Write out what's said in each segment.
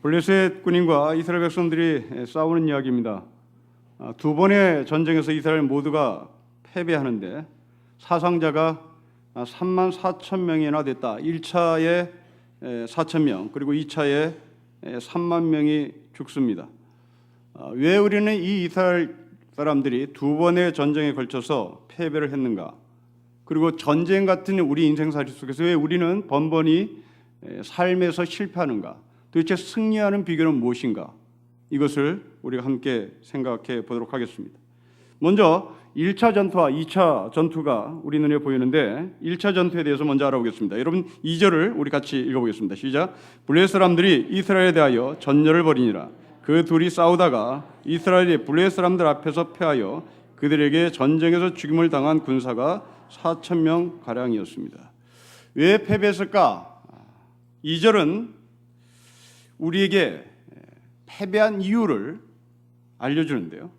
블레셋 군인과 이스라엘 백성들이 싸우는 이야기입니다. 두 번의 전쟁에서 이스라엘 모두가 패배하는데 사상자가 3만 4천 명이나 됐다. 1차에 4천 명, 그리고 2차에 3만 명이 죽습니다. 왜 우리는 이 이스라엘 사람들이 두 번의 전쟁에 걸쳐서 패배를 했는가? 그리고 전쟁 같은 우리 인생살이 속에서 왜 우리는 번번이 삶에서 실패하는가? 도대체 승리하는 비결은 무엇인가? 이것을 우리가 함께 생각해 보도록 하겠습니다. 먼저 1차 전투와 2차 전투가 우리 눈에 보이는데 1차 전투에 대해서 먼저 알아보겠습니다. 여러분 2절을 우리 같이 읽어보겠습니다. 시작. 블레셋 사람들이 이스라엘에 대하여 전열을 벌이니라. 그 둘이 싸우다가 이스라엘이 블레셋 사람들 앞에서 패하여 그들에게 전쟁에서 죽임을 당한 군사가 4천 명 가량이었습니다. 왜 패배했을까? 2절은 우리에게 패배한 이유를 알려주는데요.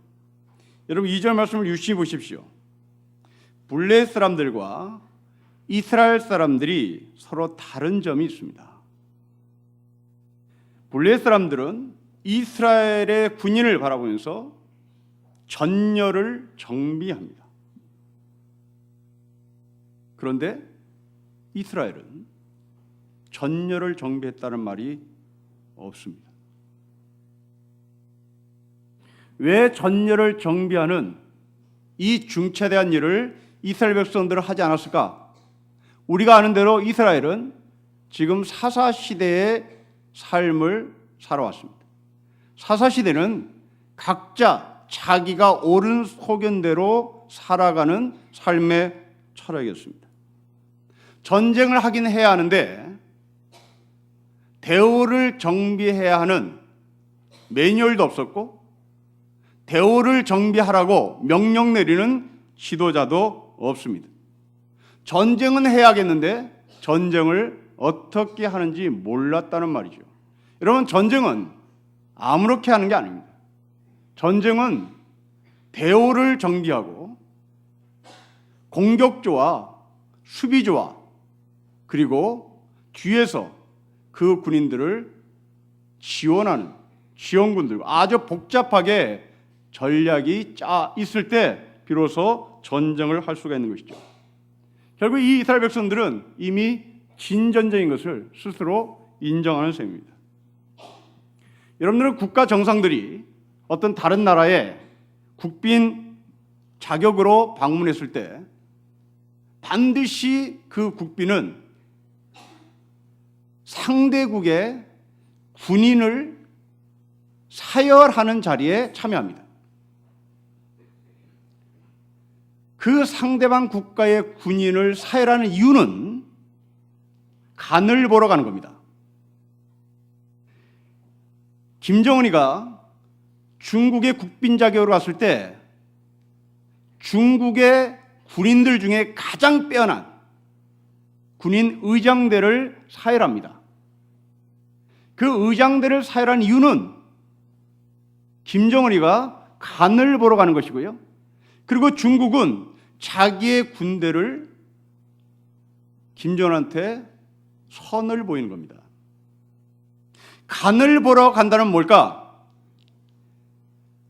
여러분 2절 말씀을 유심히 보십시오. 블레셋 사람들과 이스라엘 사람들이 서로 다른 점이 있습니다. 블레셋 사람들은 이스라엘의 군인을 바라보면서 전열을 정비합니다. 그런데 이스라엘은 전열을 정비했다는 말이 없습니다. 왜 전열을 정비하는 이 중차대한 일을 이스라엘 백성들은 하지 않았을까? 우리가 아는 대로 이스라엘은 지금 사사시대의 삶을 살아왔습니다. 사사시대는 각자 자기가 옳은 소견대로 살아가는 삶의 철학이었습니다. 전쟁을 하긴 해야 하는데 대오를 정비해야 하는 매뉴얼도 없었고 대오를 정비하라고 명령 내리는 지도자도 없습니다. 전쟁은 해야겠는데 전쟁을 어떻게 하는지 몰랐다는 말이죠. 여러분 전쟁은 아무렇게 하는 게 아닙니다. 전쟁은 대오를 정비하고 공격조와 수비조와 그리고 뒤에서 그 군인들을 지원하는 지원군들 아주 복잡하게 전략이 짜 있을 때 비로소 전쟁을 할 수가 있는 것이죠. 결국 이 이스라엘 백성들은 이미 진 전쟁인 것을 스스로 인정하는 셈입니다. 여러분들은 국가 정상들이 어떤 다른 나라에 국빈 자격으로 방문했을 때 반드시 그 국빈은 상대국의 군인을 사열하는 자리에 참여합니다. 그 상대방 국가의 군인을 사열하는 이유는 간을 보러 가는 겁니다. 김정은이가 중국의 국빈 자격으로 갔을 때 중국의 군인들 중에 가장 빼어난 군인 의장대를 사열합니다. 그 의장대를 사열한 이유는 김정은이가 간을 보러 가는 것이고요. 그리고 중국은 자기의 군대를 김정은한테 선을 보이는 겁니다. 간을 보러 간다는 뭘까?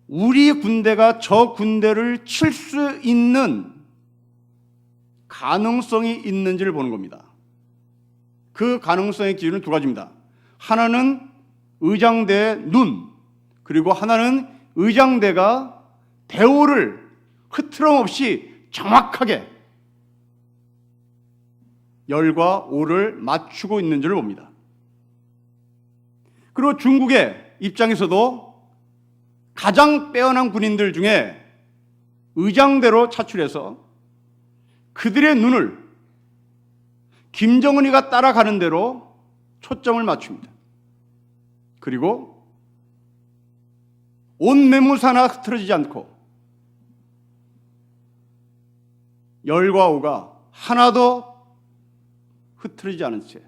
우리 군대가 저 군대를 칠 수 있는 가능성이 있는지를 보는 겁니다. 그 가능성의 기준은 두 가지입니다. 하나는 의장대의 눈, 그리고 하나는 의장대가 대오를 흐트럼없이 정확하게 열과 오를 맞추고 있는지를 봅니다. 그리고 중국의 입장에서도 가장 빼어난 군인들 중에 의장대로 차출해서 그들의 눈을 김정은이가 따라가는 대로 초점을 맞춥니다. 그리고 온 매무사 하나 흐트러지지 않고 열과 오가 하나도 흐트러지지 않은 채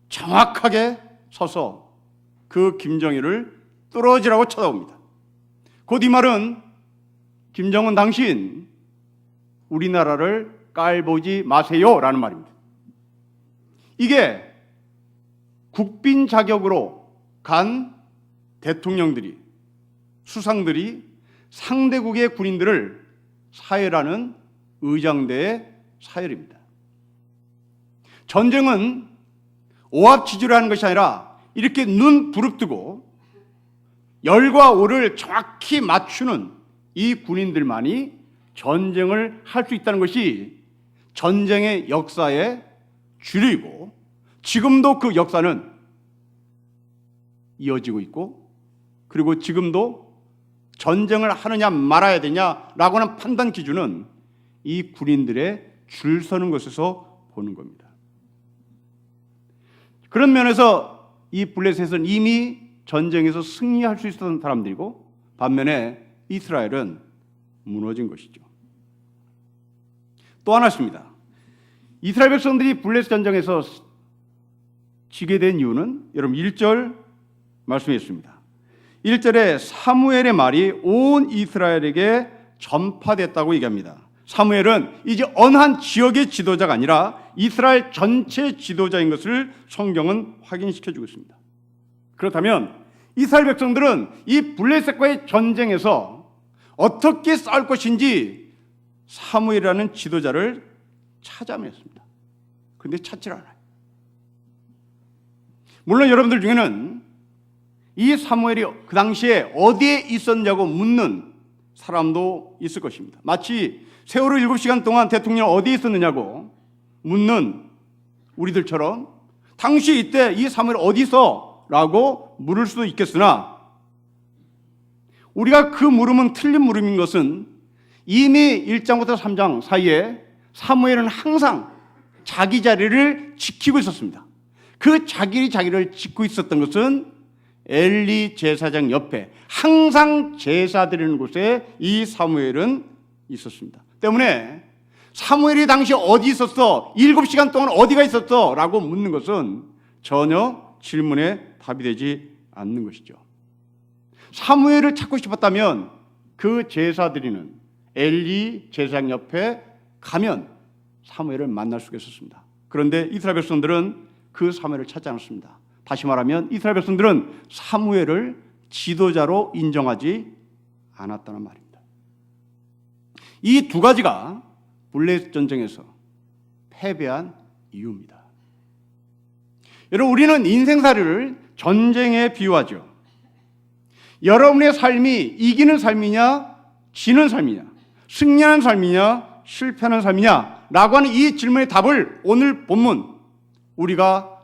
정확하게 서서 그 김정일을 뚫어지라고 쳐다봅니다. 곧 이 말은 김정은 당신 우리나라를 깔보지 마세요라는 말입니다. 이게 국빈 자격으로 간 대통령들이, 수상들이 상대국의 군인들을 사열하는 의장대의 사열입니다. 전쟁은 오합지졸을 하는 것이 아니라 이렇게 눈 부릅뜨고 열과 오를 정확히 맞추는 이 군인들만이 전쟁을 할 수 있다는 것이 전쟁의 역사의 주류이고, 지금도 그 역사는 이어지고 있고, 그리고 지금도 전쟁을 하느냐 말아야 되냐라고 하는 판단 기준은 이 군인들의 줄 서는 것에서 보는 겁니다. 그런 면에서 이 블레셋은 이미 전쟁에서 승리할 수 있었던 사람들이고, 반면에 이스라엘은 무너진 것이죠. 또 하나 있습니다. 이스라엘 백성들이 블레셋 전쟁에서 지게 된 이유는 여러분 1절 말씀했습니다. 1절에 사무엘의 말이 온 이스라엘에게 전파됐다고 얘기합니다. 사무엘은 이제 어느 한 지역의 지도자가 아니라 이스라엘 전체 지도자인 것을 성경은 확인시켜주고 있습니다. 그렇다면 이스라엘 백성들은 이 블레셋과의 전쟁에서 어떻게 싸울 것인지 사무엘이라는 지도자를 찾아냈습니다. 그런데 찾질 않아요. 물론 여러분들 중에는 이 사무엘이 그 당시에 어디에 있었냐고 묻는 사람도 있을 것입니다. 마치 세월호 7시간 동안 대통령 어디에 있었느냐고 묻는 우리들처럼 당시 이때 이 사무엘 어디 있어? 라고 물을 수도 있겠으나, 우리가 그 물음은 틀린 물음인 것은 이미 1장부터 3장 사이에 사무엘은 항상 자기 자리를 지키고 있었습니다. 그 자기를 지키고 있었던 것은 엘리 제사장 옆에 항상 제사 드리는 곳에 이 사무엘은 있었습니다. 때문에 사무엘이 당시 어디 있었어? 7시간 동안 어디가 있었어? 라고 묻는 것은 전혀 질문에 답이 되지 않는 것이죠. 사무엘을 찾고 싶었다면 그 제사 드리는 엘리 제사장 옆에 가면 사무엘을 만날 수가 있었습니다. 그런데 이스라엘 백성들은 그 사무엘을 찾지 않았습니다. 다시 말하면 이스라엘 백성들은 사무엘을 지도자로 인정하지 않았다는 말입니다. 이 두 가지가 블레셋 전쟁에서 패배한 이유입니다. 여러분, 우리는 인생살이를 전쟁에 비유하죠. 여러분의 삶이 이기는 삶이냐, 지는 삶이냐, 승리하는 삶이냐, 실패하는 삶이냐 라고 하는 이 질문의 답을 오늘 본문, 우리가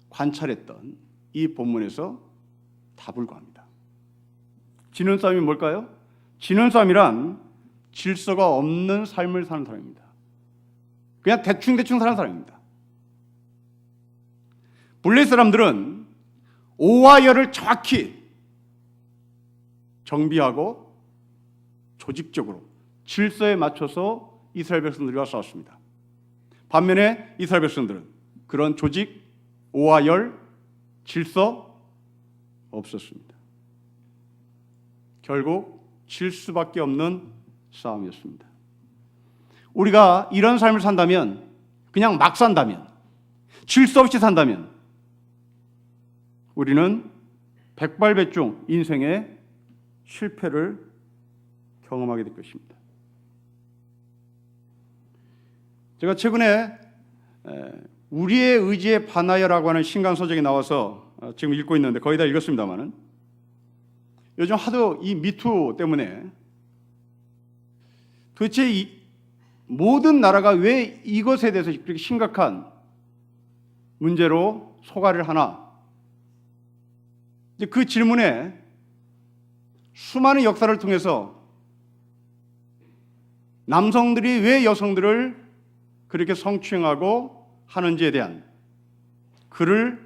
관찰했던 이 본문에서 답을 구합니다. 지는 싸움이 뭘까요? 지는 싸움이란 질서가 없는 삶을 사는 사람입니다. 그냥 대충 사는 사람입니다. 블레셋 사람들은 오와 열을 정확히 정비하고 조직적으로 질서에 맞춰서 이스라엘 백성들과 싸웠습니다. 반면에 이스라엘 백성들은 그런 조직, 오와 열, 질서 없었습니다. 결국 질 수밖에 없는 싸움이었습니다. 우리가 이런 삶을 산다면, 그냥 막 산다면, 질서 없이 산다면 우리는 백발백중 인생의 실패를 경험하게 될 것입니다. 제가 최근에 우리의 의지에 반하여라고 하는 신간 서적이 나와서 지금 읽고 있는데 거의 다 읽었습니다만은, 요즘 하도 이 미투 때문에 도대체 이 모든 나라가 왜 이것에 대해서 그렇게 심각한 문제로 소가를 하나? 그 질문에 수많은 역사를 통해서 남성들이 왜 여성들을 그렇게 성추행하고 하는지에 대한 글을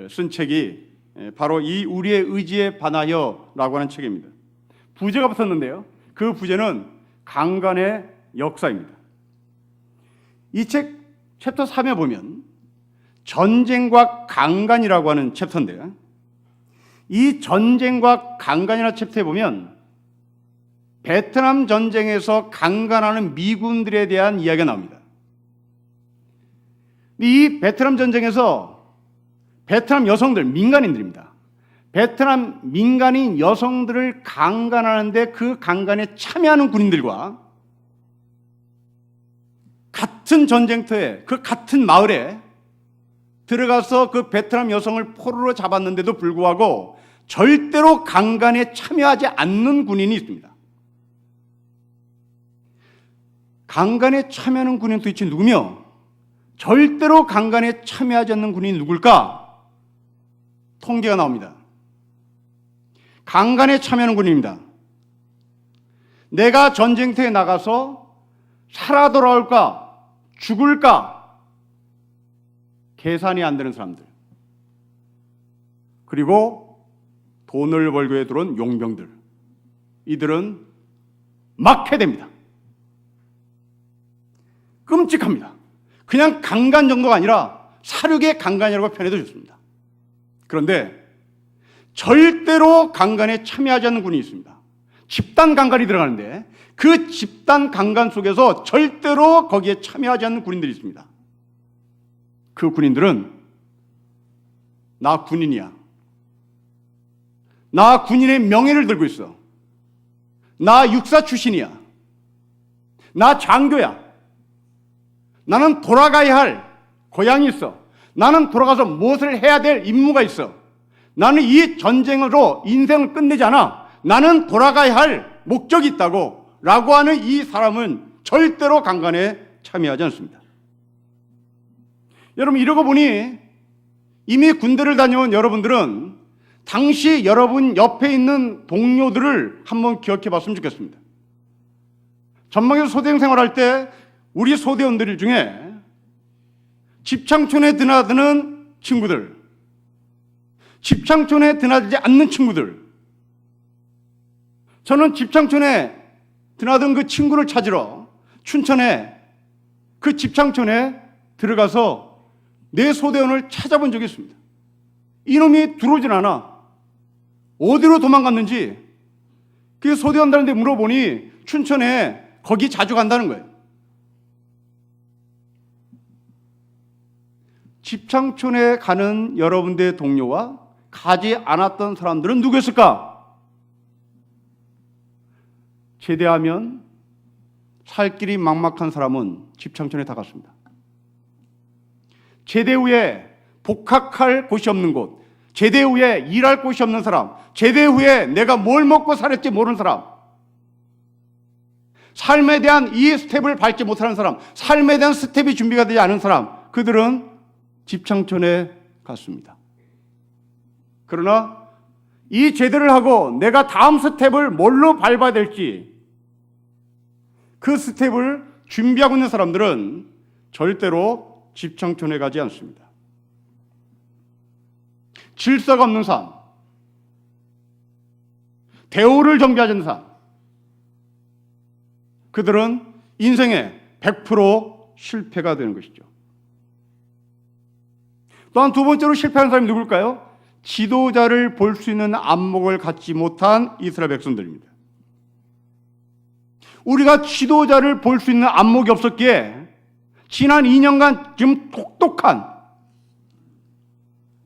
쓴 책이 바로 이 우리의 의지에 반하여라고 하는 책입니다. 부제가 붙었는데요. 그 부제는 강간의 역사입니다. 이 책 챕터 3에 보면 전쟁과 강간이라고 하는 챕터인데요. 이 전쟁과 강간이라는 챕터에 보면 베트남 전쟁에서 강간하는 미군들에 대한 이야기가 나옵니다. 이 베트남 전쟁에서 베트남 여성들, 민간인들입니다. 베트남 민간인 여성들을 강간하는데 그 강간에 참여하는 군인들과 같은 전쟁터에 그 같은 마을에 들어가서 그 베트남 여성을 포로로 잡았는데도 불구하고 절대로 강간에 참여하지 않는 군인이 있습니다. 강간에 참여하는 군인은 도대체 누구며 절대로 강간에 참여하지 않는 군인이 누굴까? 통계가 나옵니다. 강간에 참여하는 군인입니다. 내가 전쟁터에 나가서 살아 돌아올까 죽을까 계산이 안 되는 사람들, 그리고 돈을 벌기 위해 들어온 용병들, 이들은 막해됩니다. 끔찍합니다. 그냥 강간 정도가 아니라 사륙의 강간이라고 표현해도 좋습니다. 그런데 절대로 강간에 참여하지 않는 군인이 있습니다. 집단 강간이 들어가는데 그 집단 강간 속에서 절대로 거기에 참여하지 않는 군인들이 있습니다. 그 군인들은 나 군인이야. 나 군인의 명예를 들고 있어. 나 육사 출신이야. 나 장교야. 나는 돌아가야 할 고향이 있어. 나는 돌아가서 무엇을 해야 될 임무가 있어. 나는 이 전쟁으로 인생을 끝내지 않아. 나는 돌아가야 할 목적이 있다고 라고 하는 이 사람은 절대로 강간에 참여하지 않습니다. 여러분, 이러고 보니 이미 군대를 다녀온 여러분들은 당시 여러분 옆에 있는 동료들을 한번 기억해 봤으면 좋겠습니다. 전방에서 소대원 생활할 때 우리 소대원들 중에 집창촌에 드나드는 친구들, 집창촌에 드나들지 않는 친구들, 저는 집창촌에 드나든 그 친구를 찾으러 춘천에 그 집창촌에 들어가서 내 소대원을 찾아본 적이 있습니다. 이놈이 들어오질 않아. 어디로 도망갔는지 그 소대원들한테 물어보니 춘천에 거기 자주 간다는 거예요. 집창촌에 가는 여러분들의 동료와 가지 않았던 사람들은 누구였을까? 제대하면 살 길이 막막한 사람은 집창촌에 다 갔습니다. 제대 후에 복학할 곳이 없는 곳, 제대 후에 일할 곳이 없는 사람, 제대 후에 내가 뭘 먹고 살았지 모르는 사람, 삶에 대한 이 스텝을 밟지 못하는 사람, 삶에 대한 스텝이 준비가 되지 않은 사람, 그들은 집창촌에 갔습니다. 그러나 이 제대를 하고 내가 다음 스텝을 뭘로 밟아야 될지 그 스텝을 준비하고 있는 사람들은 절대로 집창촌에 가지 않습니다. 질서가 없는 삶, 대우를 정비하지 않는 삶, 그들은 인생에 100% 실패가 되는 것이죠. 또한 두 번째로 실패하는 사람이 누굴까요? 지도자를 볼 수 있는 안목을 갖지 못한 이스라엘 백성들입니다. 우리가 지도자를 볼 수 있는 안목이 없었기에 지난 2년간 지금 똑똑한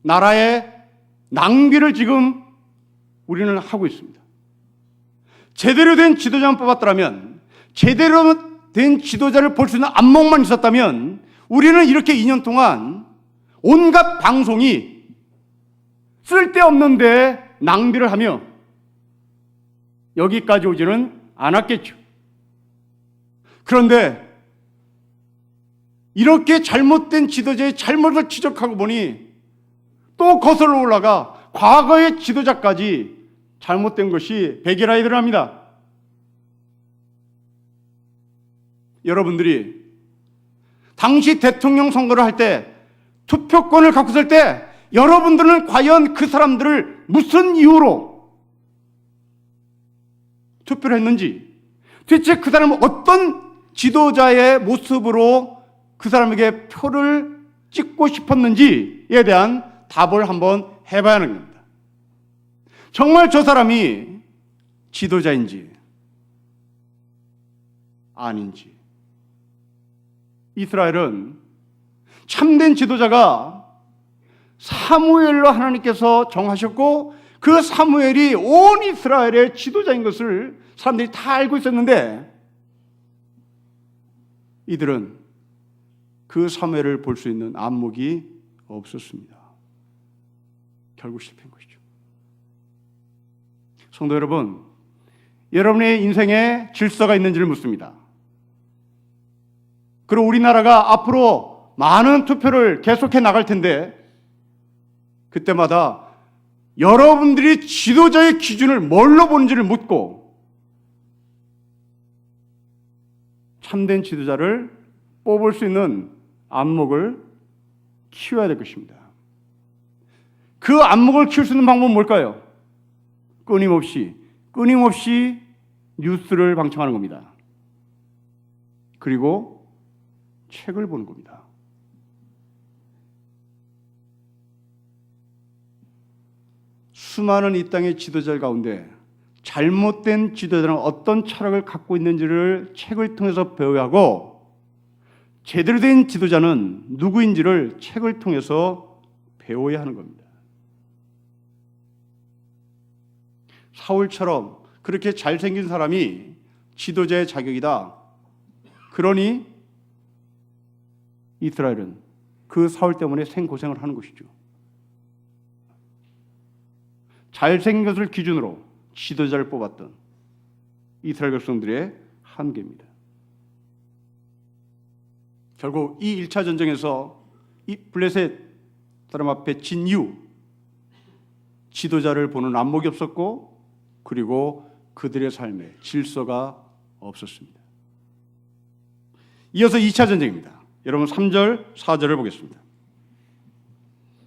나라의 낭비를 지금 우리는 하고 있습니다. 제대로 된 지도자만 뽑았더라면, 제대로 된 지도자를 볼 수 있는 안목만 있었다면 우리는 이렇게 2년 동안 온갖 방송이 쓸데없는데 낭비를 하며 여기까지 오지는 않았겠죠. 그런데 이렇게 잘못된 지도자의 잘못을 지적하고 보니 또 거슬러 올라가 과거의 지도자까지 잘못된 것이 백일하에 드러납니다. 여러분들이 당시 대통령 선거를 할 때 투표권을 갖고 있을 때 여러분들은 과연 그 사람들을 무슨 이유로 투표를 했는지, 대체 그 사람은 어떤 지도자의 모습으로 그 사람에게 표를 찍고 싶었는지에 대한 답을 한번 해봐야 하는 겁니다. 정말 저 사람이 지도자인지 아닌지. 이스라엘은 참된 지도자가 사무엘로 하나님께서 정하셨고 그 사무엘이 온 이스라엘의 지도자인 것을 사람들이 다 알고 있었는데 이들은 그 사무엘을 볼 수 있는 안목이 없었습니다. 결국 실패한 것이죠. 성도 여러분, 여러분의 인생에 질서가 있는지를 묻습니다. 그리고 우리나라가 앞으로 많은 투표를 계속해 나갈 텐데 그때마다 여러분들이 지도자의 기준을 뭘로 보는지를 묻고 참된 지도자를 뽑을 수 있는 안목을 키워야 될 것입니다. 그 안목을 키울 수 있는 방법은 뭘까요? 끊임없이 뉴스를 방청하는 겁니다. 그리고 책을 보는 겁니다. 수많은 이 땅의 지도자들 가운데 잘못된 지도자는 어떤 철학을 갖고 있는지를 책을 통해서 배워야 하고 제대로 된 지도자는 누구인지를 책을 통해서 배워야 하는 겁니다. 사울처럼 그렇게 잘생긴 사람이 지도자의 자격이다. 그러니 이스라엘은 그 사울 때문에 생고생을 하는 것이죠. 잘생긴 것을 기준으로 지도자를 뽑았던 이스라엘 백성들의 한계입니다. 결국 이 1차 전쟁에서 이 블레셋 사람 앞에 진 이후 지도자를 보는 안목이 없었고 그리고 그들의 삶에 질서가 없었습니다. 이어서 2차 전쟁입니다. 여러분 3절, 4절을 보겠습니다.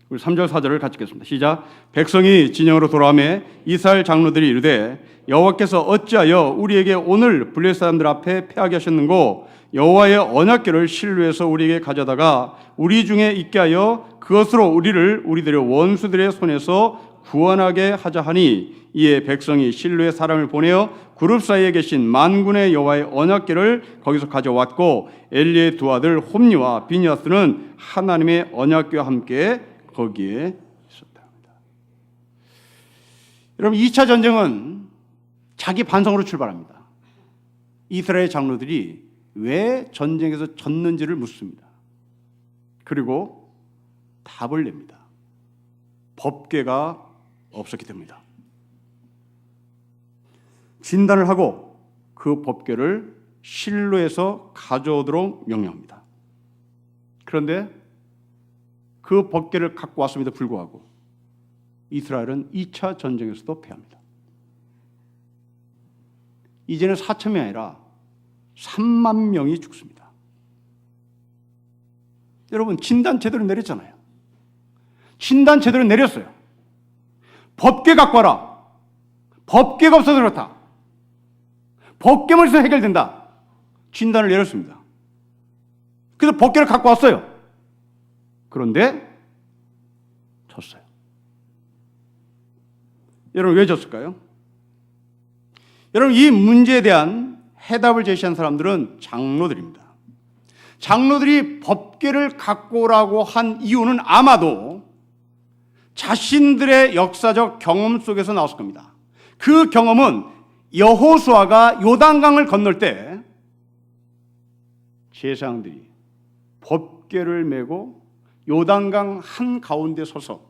우리 3절, 4절을 같이 읽겠습니다. 시작. 백성이 진영으로 돌아오매 이스라엘 장로들이 이르되 여호와께서 어찌하여 우리에게 오늘 블레셋 사람들 앞에 패하게 하셨는고 여호와의 언약궤를 실로에서 우리에게 가져다가 우리 중에 있게 하여 그것으로 우리를 우리들의 원수들의 손에서 구원하게 하자 하니 이에 백성이 실로에 사람을 보내어 그룹 사이에 계신 만군의 여호와의 언약궤를 거기서 가져왔고 엘리의 두 아들 홈니와 비니아스는 하나님의 언약궤와 함께 거기에 있었다. 여러분 2차 전쟁은 자기 반성으로 출발합니다. 이스라엘 장로들이 왜 전쟁에서 졌는지를 묻습니다. 그리고 답을 냅니다. 법궤가 없었기 때문이다. 진단을 하고 그 법궤를 실로에서 가져오도록 명령합니다. 그런데 그 법궤를 갖고 왔음에도 불구하고 이스라엘은 2차 전쟁에서도 패합니다. 이제는 4천 명이 아니라 3만 명이 죽습니다. 여러분 진단 제대로 내렸잖아요. 진단 제대로 내렸어요. 법궤 갖고 와라. 법궤가 없어서 그렇다. 법궤만 있어서 해결된다. 진단을 내렸습니다. 그래서 법궤를 갖고 왔어요. 그런데 졌어요. 여러분 왜 졌을까요? 여러분 이 문제에 대한 해답을 제시한 사람들은 장로들입니다. 장로들이 법궤를 갖고 오라고 한 이유는 아마도 자신들의 역사적 경험 속에서 나왔을 겁니다. 그 경험은 여호수아가 요단강을 건널 때 제사장들이 법궤를 메고 요단강 한가운데 서서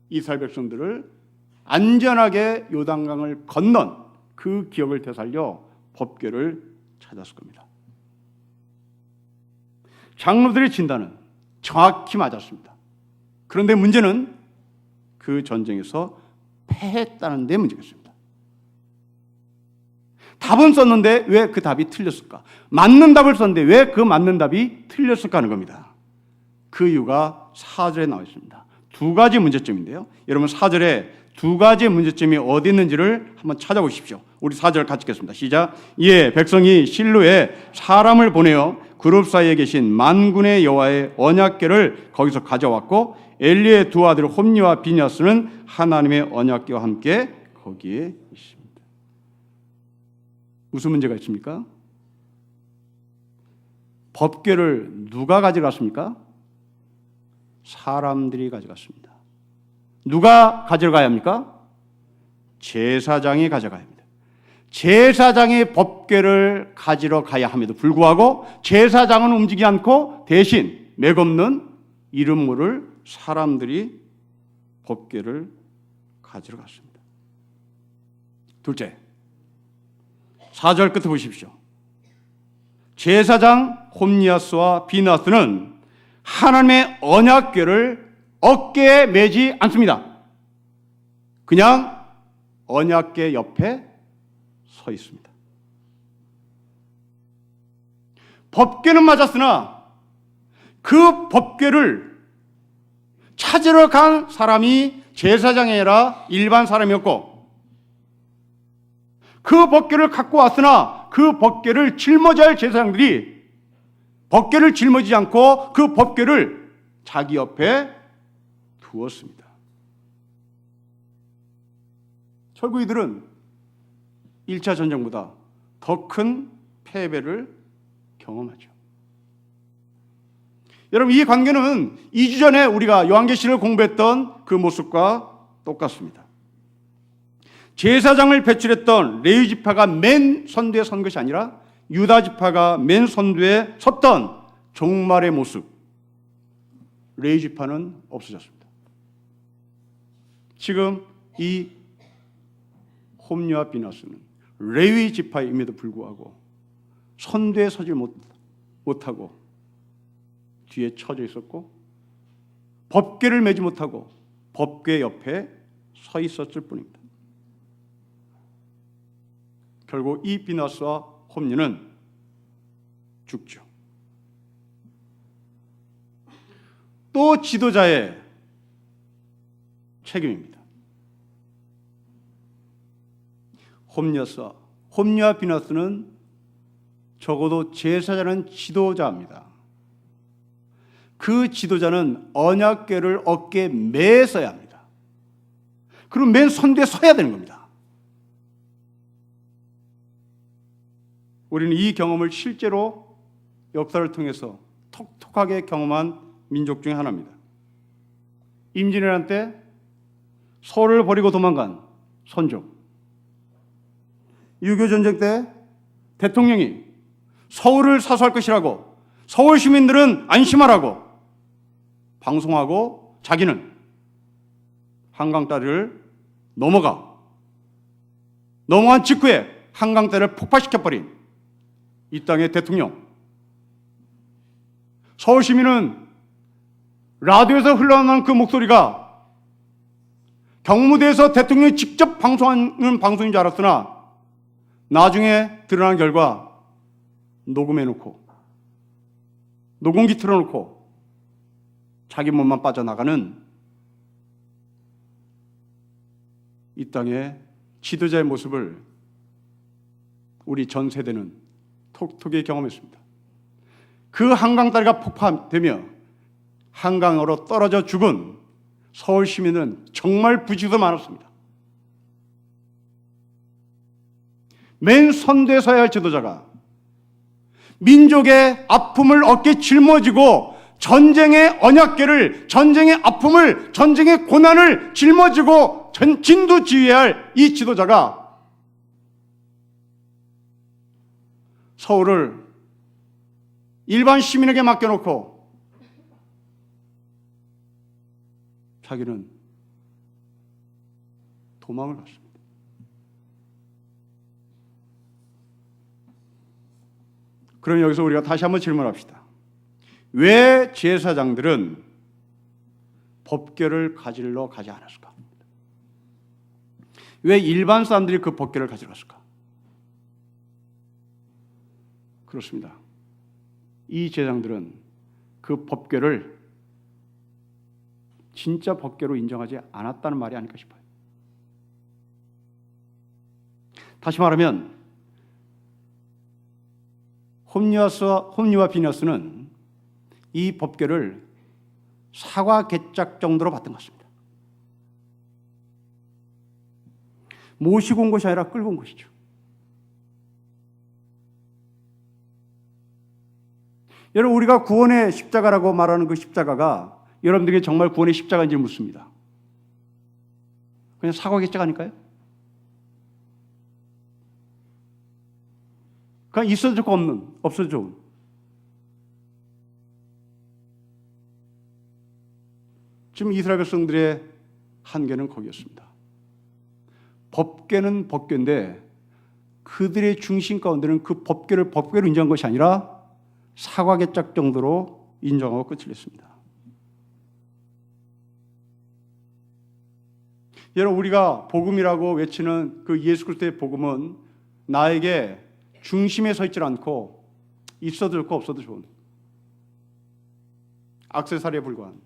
이스라엘 백성들을 안전하게 요단강을 건넌 그 기억을 되살려 법궤를 찾았을 겁니다. 장로들의 진단은 정확히 맞았습니다. 그런데 문제는 그 전쟁에서 패했다는 데 문제겠습니다. 답은 썼는데 왜 그 답이 틀렸을까? 맞는 답을 썼는데 왜 그 맞는 답이 틀렸을까 하는 겁니다. 그 이유가 4절에 나와 있습니다. 두 가지 문제점인데요. 여러분 4절에 두 가지 문제점이 어디 있는지를 한번 찾아보십시오. 우리 4절 같이 읽겠습니다. 시작. 이에 백성이 실로에 사람을 보내어 그룹 사이에 계신 만군의 여호와의 언약궤를 거기서 가져왔고 엘리의 두 아들 홈니와 비니아스는 하나님의 언약궤와 함께 거기에 있습니다. 무슨 문제가 있습니까? 법궤를 누가 가져갔습니까? 사람들이 가져갔습니다. 누가 가져가야 합니까? 제사장이 가져가야 합니다. 제사장이 법궤를 가지러 가야 함에도 불구하고 제사장은 움직이지 않고 대신 맥없는 이름 모를 사람들이 법궤를 가지러 갔습니다. 둘째, 4절 끝에 보십시오. 제사장 홈니아스와 비나스는 하나님의 언약궤를 어깨에 매지 않습니다. 그냥 언약궤 옆에 서 있습니다. 법궤는 맞았으나 그 법궤를 찾으러 간 사람이 제사장이 아니라 일반 사람이었고, 그 법궤를 갖고 왔으나 그 법궤를 짊어져야 할 제사장들이 법궤를 짊어지지 않고 그 법궤를 자기 옆에 두었습니다. 결국 이들은 1차 전쟁보다 더 큰 패배를 경험하죠. 여러분, 이 관계는 2주 전에 우리가 요한계시를 공부했던 그 모습과 똑같습니다. 제사장을 배출했던 레위 지파가 맨 선두에 선 것이 아니라 유다 지파가 맨 선두에 섰던 종말의 모습, 레위 지파는 없어졌습니다. 지금 이 홈리와 비나스는 레위 지파임에도 불구하고 선두에 서지 못하고 뒤에 처져 있었고, 법궤를 매지 못하고 법궤 옆에 서 있었을 뿐입니다. 결국 이 비나스와 홈리는 죽죠. 또 지도자의 책임입니다. 홈리와 비나스는 적어도 제사장은 지도자입니다. 그 지도자는 언약궤를 어깨에 매서야 합니다. 그럼 맨 선두에 서야 되는 겁니다. 우리는 이 경험을 실제로 역사를 통해서 톡톡하게 경험한 민족 중에 하나입니다. 임진왜란 때 서울을 버리고 도망간 선조, 6.25 전쟁 때 대통령이 서울을 사수할 것이라고 서울 시민들은 안심하라고 방송하고 자기는 한강다리를 넘어간 직후에 한강다리를 폭파시켜버린 이 땅의 대통령, 서울 시민은 라디오에서 흘러나오는 그 목소리가 경무대에서 대통령이 직접 방송하는 방송인 줄 알았으나 나중에 드러난 결과 녹음해놓고 녹음기 틀어놓고 자기 몸만 빠져나가는 이 땅의 지도자의 모습을 우리 전 세대는 톡톡히 경험했습니다. 그 한강다리가 폭파되며 한강으로 떨어져 죽은 서울 시민은 정말 부지도 많았습니다. 맨 선두에 서야 할 지도자가 민족의 아픔을 어깨에 짊어지고 전쟁의 언약궤를, 전쟁의 아픔을, 전쟁의 고난을 짊어지고 진두지휘해야 할 이 지도자가 서울을 일반 시민에게 맡겨놓고 자기는 도망을 갔습니다. 그럼 여기서 우리가 다시 한번 질문합시다. 왜 제사장들은 법궤를 가지러 가지 않았을까? 왜 일반 사람들이 그 법궤를 가지러 갔을까? 그렇습니다. 이 제사장들은 그 법궤를 진짜 법궤로 인정하지 않았다는 말이 아닐까 싶어요. 다시 말하면 홈리와 비나스는 이 법궤를 사과 개짝 정도로 봤던 것 같습니다. 모시고 온 것이 아니라 끌고 온 것이죠. 여러분, 우리가 구원의 십자가라고 말하는 그 십자가가 여러분들에게 정말 구원의 십자가인지 묻습니다. 그냥 사과겠작 아닐까요? 그냥 있어도 좋고 없어도 좋은. 지금 이스라엘 백성들의 한계는 거기였습니다. 법궤는 법궤인데 그들의 중심 가운데는 그 법궤를 법궤로 인정한 것이 아니라 사과개짝 정도로 인정하고 끝을 냈습니다. 여러분, 우리가 복음이라고 외치는 그 예수 그리스도의 복음은 나에게 중심에 서 있질 않고 있어도 좋고 없어도 좋은 액세서리에 불과한,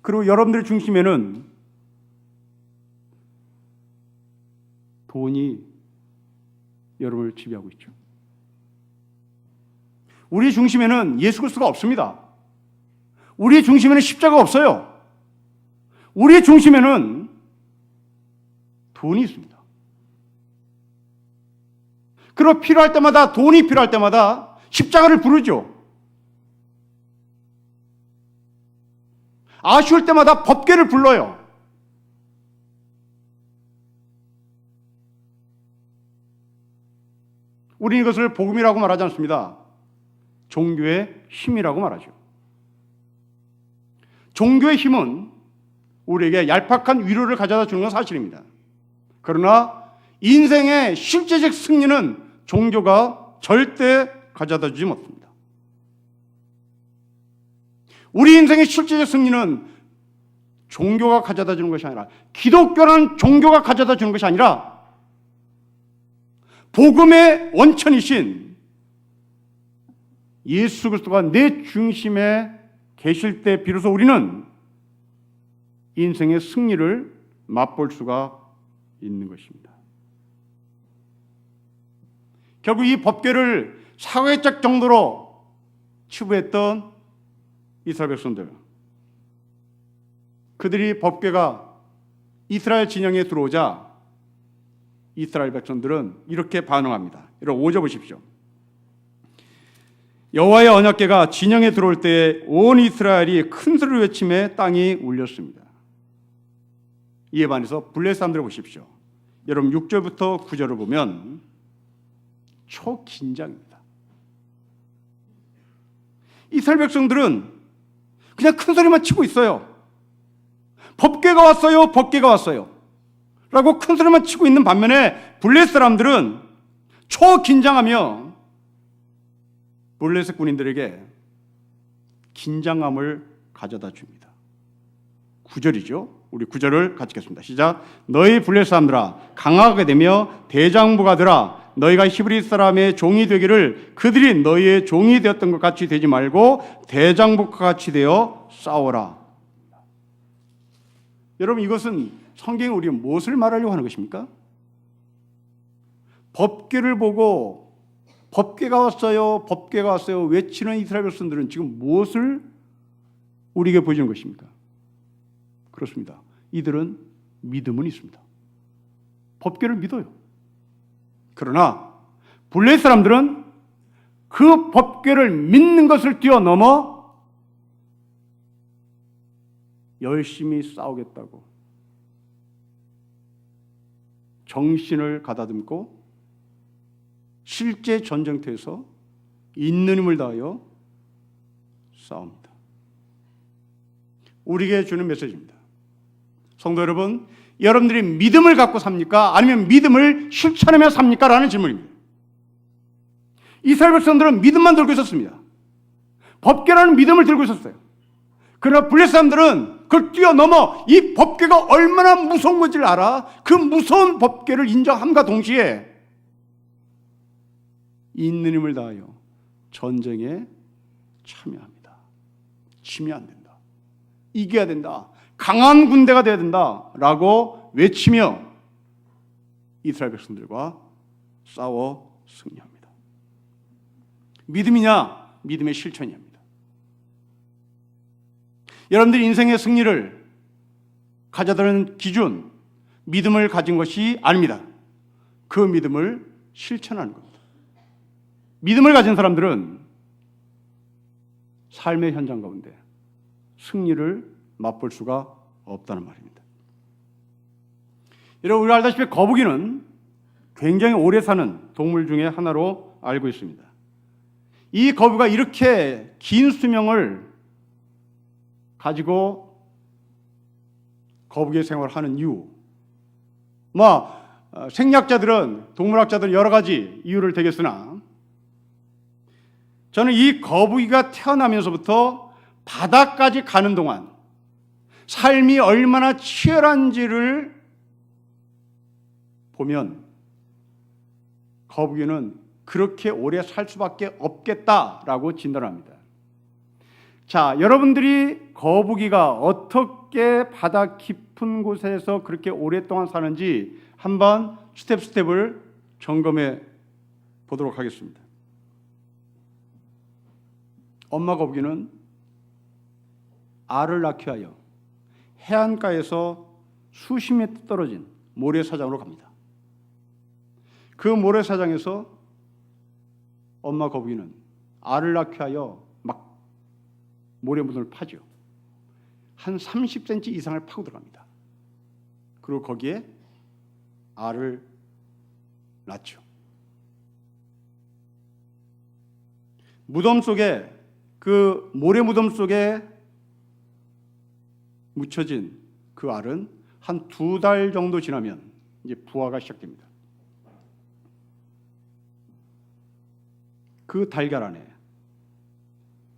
그리고 여러분들의 중심에는 돈이 여러분을 지배하고 있죠. 우리 중심에는 예수 그리스도가 없습니다. 우리 중심에는 십자가가 없어요. 우리 중심에는 돈이 있습니다. 그리고 필요할 때마다, 돈이 필요할 때마다 십자가를 부르죠. 아쉬울 때마다 법궤를 불러요. 우리는 이것을 복음이라고 말하지 않습니다. 종교의 힘이라고 말하죠. 종교의 힘은 우리에게 얄팍한 위로를 가져다 주는 건 사실입니다. 그러나 인생의 실제적 승리는 종교가 절대 가져다 주지 못합니다. 우리 인생의 실제적 승리는 종교가 가져다 주는 것이 아니라, 기독교라는 종교가 가져다 주는 것이 아니라 복음의 원천이신 예수 그리스도가 내 중심에 계실 때 비로소 우리는 인생의 승리를 맛볼 수가 있는 것입니다. 결국 이 법궤를 사회적 정도로 치부했던 이스라엘 백성들, 그들이 법궤가 이스라엘 진영에 들어오자 이스라엘 백성들은 이렇게 반응합니다. 여러분 5절 보십시오. 여호와의 언약궤가 진영에 들어올 때에 온 이스라엘이 큰 소리로 외치며 땅이 울렸습니다. 이에 반해서 블레 사람들을 보십시오. 여러분 6절부터 9절을 보면 초긴장입니다. 이스라엘 백성들은 그냥 큰 소리만 치고 있어요. 법궤가 왔어요, 법궤가 왔어요 라고 큰 소리만 치고 있는 반면에 블레셋 사람들은 초긴장하며 블레셋 군인들에게 긴장감을 가져다 줍니다. 9절이죠. 우리 9절을 같이 읽겠습니다. 시작. 너희 블레셋 사람들아, 강하게 되며 대장부가 되라. 너희가 히브리 사람의 종이 되기를 그들이 너희의 종이 되었던 것 같이 되지 말고 대장부과 같이 되어 싸워라. 여러분, 이것은 성경이 우리가 무엇을 말하려고 하는 것입니까? 법궤를 보고 법궤가 왔어요, 법궤가 왔어요 외치는 이스라엘 백성들은 지금 무엇을 우리에게 보여주는 것입니까? 그렇습니다. 이들은 믿음은 있습니다. 법궤를 믿어요. 그러나 블레셋 사람들은 그 법궤를 믿는 것을 뛰어넘어 열심히 싸우겠다고 정신을 가다듬고 실제 전쟁터에서 있는 힘을 다하여 싸웁니다. 우리에게 주는 메시지입니다. 성도 여러분, 여러분들이 믿음을 갖고 삽니까? 아니면 믿음을 실천하며 삽니까? 라는 질문입니다. 이스라엘 백성들은 믿음만 들고 있었습니다. 법궤라는 믿음을 들고 있었어요. 그러나 블레셋 사람들은 그걸 뛰어넘어 이 법궤가 얼마나 무서운 건지를 알아. 그 무서운 법궤를 인정함과 동시에 있는 힘을 다하여 전쟁에 참여합니다. 지면 안 된다. 이겨야 된다. 강한 군대가 되어야 된다라고 외치며 이스라엘 백성들과 싸워 승리합니다. 믿음이냐? 믿음의 실천이합니다. 여러분들이 인생의 승리를 가져다는 기준, 믿음을 가진 것이 아닙니다. 그 믿음을 실천하는 겁니다. 믿음을 가진 사람들은 삶의 현장 가운데 승리를 맛볼 수가 없다는 말입니다. 여러분, 우리가 알다시피 거북이는 굉장히 오래 사는 동물 중에 하나로 알고 있습니다. 이 거북이가 이렇게 긴 수명을 가지고 거북이 생활을 하는 이유, 생략자들은, 동물학자들은 여러 가지 이유를 대겠으나 저는 이 거북이가 태어나면서부터 바다까지 가는 동안 삶이 얼마나 치열한지를 보면 거북이는 그렇게 오래 살 수밖에 없겠다라고 진단합니다. 자, 여러분들이 거북이가 어떻게 바다 깊은 곳에서 그렇게 오랫동안 사는지 한번 스텝을 점검해 보도록 하겠습니다. 엄마 거북이는 알을 낳기 위하여 해안가에서 수십 미터 떨어진 모래사장으로 갑니다. 그 모래사장에서 엄마 거북이는 알을 낳기 위하여 막 모래무덤을 파죠. 한 30cm 이상을 파고 들어갑니다. 그리고 거기에 알을 낳죠. 무덤 속에, 그 모래무덤 속에 묻혀진 그 알은 한 2달 정도 지나면 이제 부화가 시작됩니다. 그 달걀 안에,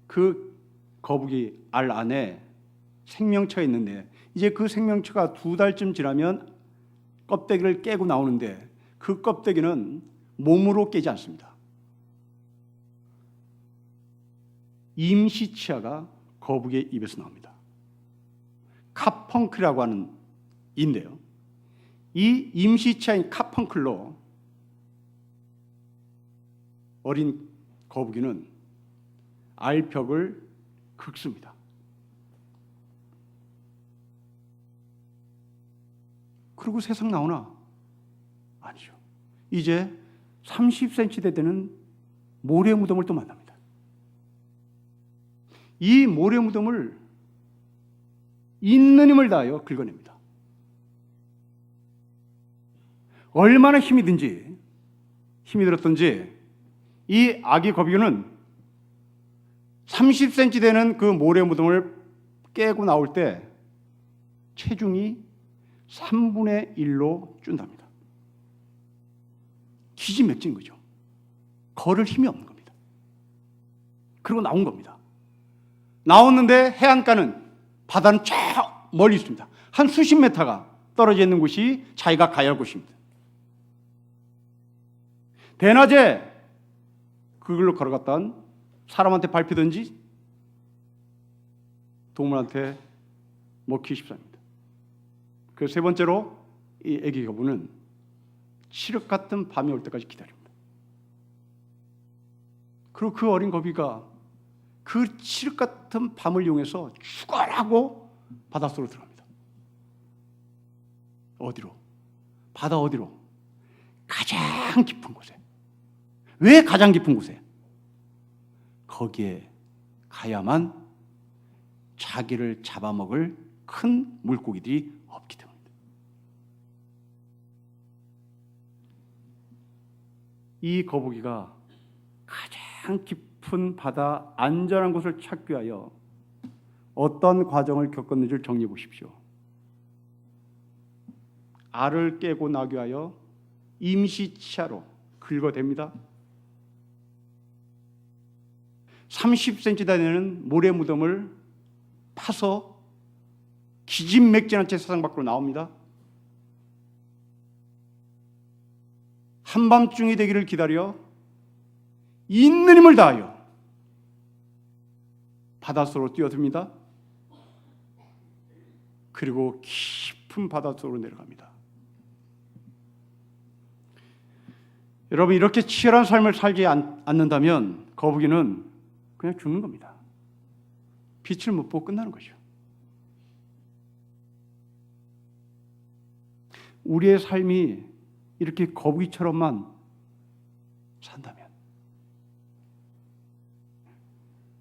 그 거북이 알 안에 생명체가 있는데, 이제 그 생명체가 2달쯤 지나면 껍데기를 깨고 나오는데, 그 껍데기는 몸으로 깨지 않습니다. 임시치아가 거북이의 입에서 나옵니다. 카펑클이라고 하는 인데요, 이 임시치아인 카펑클로 어린 거북이는 알벽을 긁습니다. 그리고 세상 나오나? 아니죠. 이제 30cm 되는 모래 무덤을 또 만납니다. 이 모래 무덤을 있는 힘을 다하여 긁어냅니다. 얼마나 힘이 들었던지 이 아기 거북이는 30cm 되는 그 모래 무덤을 깨고 나올 때 체중이 3분의 1로 준답니다. 기진맥진인 거죠. 걸을 힘이 없는 겁니다. 그리고 나온 겁니다. 나왔는데 해안가는, 바다는 저 멀리 있습니다. 한 수십 미터가 떨어져 있는 곳이 자기가 가야 할 곳입니다. 대낮에 그걸로 걸어갔던 사람한테 밟히든지 동물한테 먹기 쉽습니다. 그래서 세 번째로 이 애기 거북이는 칠흑 같은 밤이 올 때까지 기다립니다. 그리고 그 어린 거북이가 그 칠흑 같은 밤을 이용해서 죽어라고 바닷속으로 들어갑니다. 어디로? 바다 어디로? 가장 깊은 곳에. 왜 가장 깊은 곳에? 거기에 가야만 자기를 잡아먹을 큰 물고기들이 없기 때문입니다. 이 거북이가 가장 깊은 바다 안전한 곳을 찾기 위하여 어떤 과정을 겪었는지를 정리해 보십시오. 알을 깨고 나기 위하여 임시치아로 긁어댑니다. 30cm 되는 모래 무덤을 파서 기진맥진한 채 세상 밖으로 나옵니다. 한밤중이 되기를 기다려 있는 힘을 다하여 바닷속으로 뛰어듭니다. 그리고 깊은 바닷속으로 내려갑니다. 여러분, 이렇게 치열한 삶을 살지 않는다면 거북이는 그냥 죽는 겁니다. 빛을 못 보고 끝나는 거죠. 우리의 삶이 이렇게 거북이처럼만 산다면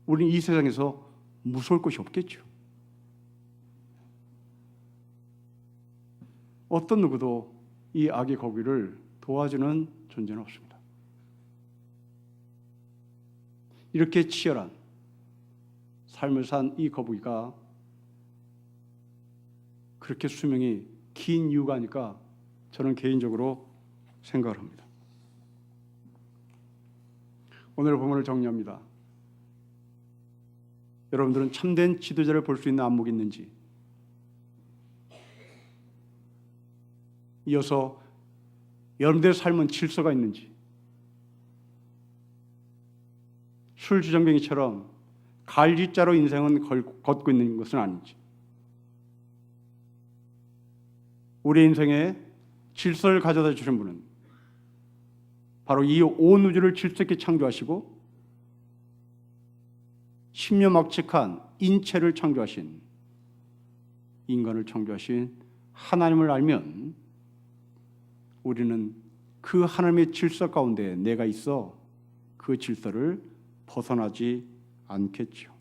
우리는 이 세상에서 무서울 것이 없겠죠. 어떤 누구도 이 악의 거기를 도와주는 존재는 없습니다. 이렇게 치열한 삶을 산 이 거북이가 그렇게 수명이 긴 이유가 아닐까 저는 개인적으로 생각을 합니다. 오늘 본문을 정리합니다. 여러분들은 참된 지도자를 볼 수 있는 안목이 있는지, 이어서 여러분들의 삶은 질서가 있는지, 술주정뱅이처럼 갈짓자로 인생은 걷고 있는 것은 아닌지, 우리 인생에 질서를 가져다 주신 분은 바로 이 온 우주를 질서 있게 창조하시고 심려막측한 인체를 창조하신, 인간을 창조하신 하나님을 알면 우리는 그 하나님의 질서 가운데 내가 있어 그 질서를 벗어나지 않겠죠.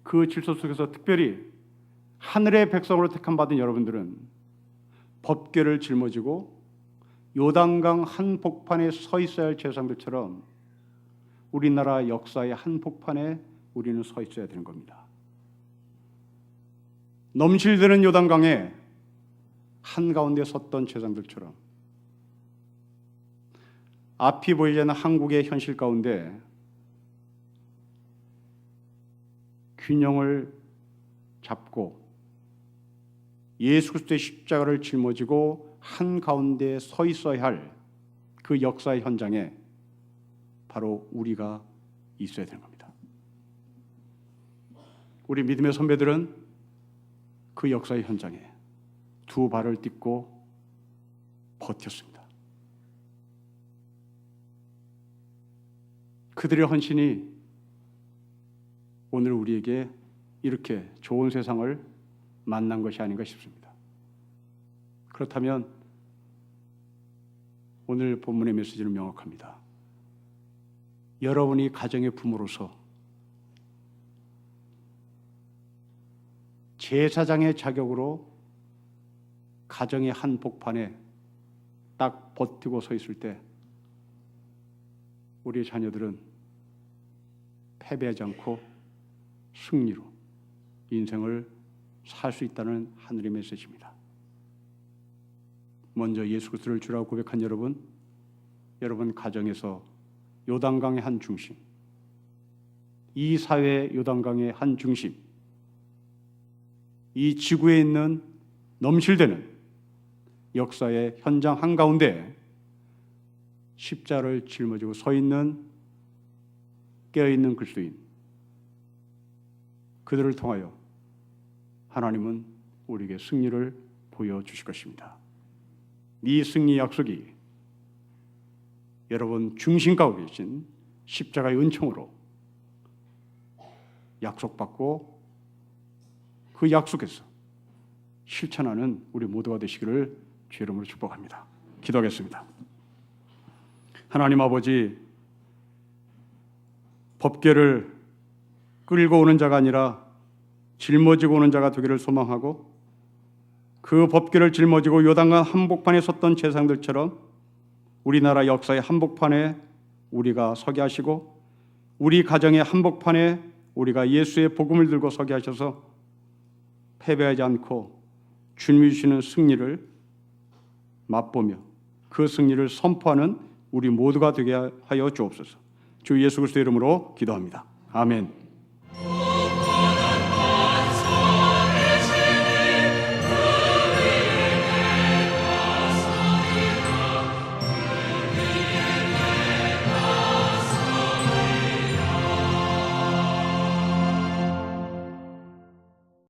그 질서 속에서 특별히 하늘의 백성으로 택함받은 여러분들은 법궤를 짊어지고 요단강 한복판에 서 있어야 할 제사장들처럼 우리나라 역사의 한복판에 우리는 서 있어야 되는 겁니다. 넘실대는 요단강에 한가운데 섰던 제사장들처럼 앞이 보이지 않는 한국의 현실 가운데 균형을 잡고 예수 그리스도의 십자가를 짊어지고 한가운데 서 있어야 할 그 역사의 현장에 바로 우리가 있어야 되는 겁니다. 우리 믿음의 선배들은 그 역사의 현장에 두 발을 딛고 버텼습니다. 그들의 헌신이 오늘 우리에게 이렇게 좋은 세상을 만난 것이 아닌가 싶습니다. 그렇다면 오늘 본문의 메시지는 명확합니다. 여러분이 가정의 부모로서 제사장의 자격으로 가정의 한복판에 딱 버티고 서 있을 때 우리 자녀들은 패배하지 않고 승리로 인생을 살 수 있다는 하늘의 메시지입니다. 먼저 예수 그리스도를 주라고 고백한 여러분 가정에서 요단강의 한 중심, 이 사회의 요단강의 한 중심, 이 지구에 있는 넘실대는 역사의 현장 한가운데 십자를 짊어지고 서 있는 깨어있는 그리스도인, 그들을 통하여 하나님은 우리에게 승리를 보여주실 것입니다. 이 승리 약속이 여러분 중심 가운데 계신 십자가의 은총으로 약속받고 그 약속에서 실천하는 우리 모두가 되시기를 주의 이름으로 축복합니다. 기도하겠습니다. 하나님 아버지, 법궤를 끌고 오는 자가 아니라 짊어지고 오는 자가 되기를 소망하고, 그 법궤를 짊어지고 요단강 한복판에 섰던 제사장들처럼 우리나라 역사의 한복판에 우리가 서게 하시고, 우리 가정의 한복판에 우리가 예수의 복음을 들고 서게 하셔서 패배하지 않고 주님이 주시는 승리를 맛보며 그 승리를 선포하는 우리 모두가 되게 하여 주옵소서. 주 예수 그리스도의 이름으로 기도합니다. 아멘.